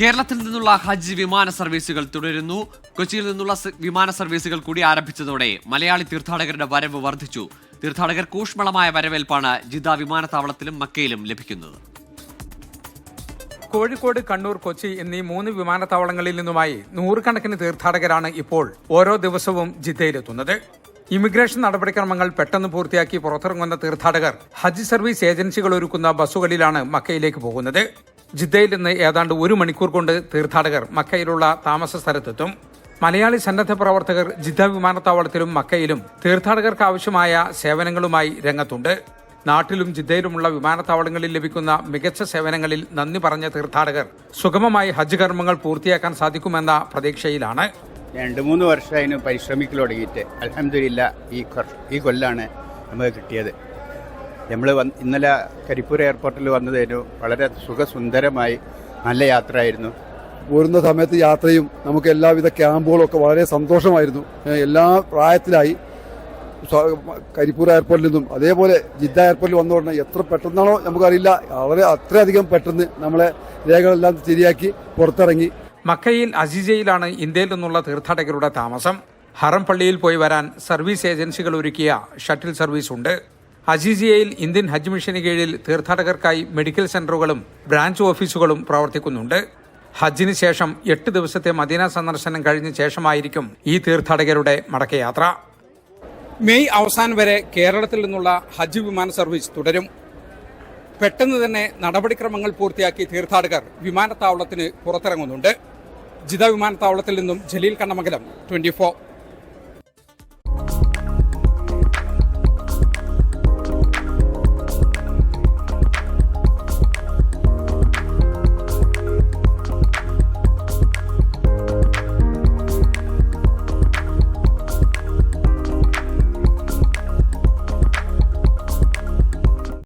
കേരളത്തിൽ നിന്നുള്ള ഹജ്ജ് വിമാന സർവീസുകൾ തുടരുന്നു. കൊച്ചിയിൽ നിന്നുള്ള വിമാന സർവീസുകൾ കൂടി ആരംഭിച്ചതോടെ മലയാളി തീർത്ഥാടകരുടെ വരവ് വർദ്ധിച്ചു. തീർത്ഥാടകർക്ക് ഊഷ്മളമായ വരവേൽപ്പാണ് ജിദ്ദ വിമാനത്താവളത്തിലും മക്കയിലും ലഭിക്കുന്നത്. കോഴിക്കോട്, കണ്ണൂർ, കൊച്ചി എന്നീ 3 വിമാനത്താവളങ്ങളിൽ നിന്നുമായി നൂറുകണക്കിന് തീർത്ഥാടകരാണ് ഇപ്പോൾ ഓരോ ദിവസവും ജിദ്ദയിലെത്തുന്നത്. ഇമിഗ്രേഷൻ നടപടിക്രമങ്ങൾ പെട്ടെന്ന് പൂർത്തിയാക്കി പുറത്തിറങ്ങുന്ന തീർത്ഥാടകർ ഹജ്ജ് സർവീസ് ഏജൻസികൾ ഒരുക്കുന്ന ബസ്സുകളിലാണ് മക്കയിലേക്ക് പോകുന്നത്. ജിദ്ദയിൽ നിന്ന് ഏതാണ്ട് 1 മണിക്കൂർ കൊണ്ട് തീർത്ഥാടകർ മക്കയിലുള്ള താമസ സ്ഥലത്തെത്തും. മലയാളി സന്നദ്ധ പ്രവർത്തകർ ജിദ്ദ വിമാനത്താവളത്തിലും മക്കയിലും തീർത്ഥാടകർക്ക് ആവശ്യമായ സേവനങ്ങളുമായി രംഗത്തുണ്ട്. നാട്ടിലും ജിദ്ദയിലുമുള്ള വിമാനത്താവളങ്ങളിൽ ലഭിക്കുന്ന മികച്ച സേവനങ്ങളിൽ നന്ദി പറഞ്ഞ തീർത്ഥാടകർ സുഗമമായി ഹജ്ജ് കർമ്മങ്ങൾ പൂർത്തിയാക്കാൻ സാധിക്കുമെന്ന പ്രതീക്ഷയിലാണ്. 2-3 വർഷമായി പരിശ്രമിക്കൽ തുടങ്ങിയിട്ട് അൽഹംദുലില്ലാഹ് ഈ കൊല്ലാണ് നമുക്ക് കിട്ടിയത്. നമ്മൾ ഇന്നലെ കരിപ്പൂർ എയർപോർട്ടിൽ വന്നതായിരുന്നു. വളരെ സുഖസുന്ദരമായി നല്ല യാത്രയായിരുന്നു. പോരുന്ന സമയത്ത് യാത്രയും നമുക്ക് എല്ലാവിധ ക്യാമ്പുകളും ഒക്കെ വളരെ സന്തോഷമായിരുന്നു. എല്ലാ പ്രായത്തിലായി കരിപ്പൂർ എയർപോർട്ടിൽ നിന്നും അതേപോലെ ജിദ്ദ എയർപോർട്ടിൽ വന്നുകൊണ്ട് എത്ര പെട്ടെന്നാണോ നമുക്കറിയില്ല, അത്രയധികം പെട്ടെന്ന് നമ്മളെ രേഖകളെല്ലാം ശരിയാക്കി പുറത്തിറങ്ങി. മക്കയിൽ അസീസയിലാണ് ഇന്ത്യയിൽ നിന്നുള്ള തീർത്ഥാടകരുടെ താമസം. ഹറം പള്ളിയിൽ പോയി വരാൻ സർവീസ് ഏജൻസികൾ ഒരുക്കിയ ഷട്ടിൽ സർവീസ് ഉണ്ട്. അസീസിയയിൽ ഇന്ത്യൻ ഹജ്ജ് മിഷന് കീഴിൽ തീർത്ഥാടകർക്കായി മെഡിക്കൽ സെന്ററുകളും ബ്രാഞ്ച് ഓഫീസുകളും പ്രവർത്തിക്കുന്നുണ്ട്. ഹജ്ജിന് ശേഷം 8 ദിവസത്തെ മദീന സന്ദർശനം കഴിഞ്ഞ ശേഷമായിരിക്കും ഈ തീർത്ഥാടകരുടെ മടക്കയാത്ര. മെയ് അവസാനം വരെ കേരളത്തിൽ നിന്നുള്ള ഹജ്ജ് വിമാന സർവീസ് തുടരും. പെട്ടെന്ന് തന്നെ നടപടിക്രമങ്ങൾ പൂർത്തിയാക്കി തീർത്ഥാടകർ വിമാനത്താവളത്തിന് പുറത്തിറങ്ങുന്നുണ്ട്. ജിദ്ദ വിമാനത്താവളത്തിൽ നിന്നും ജലീൽ കണ്ണമംഗലം, 24.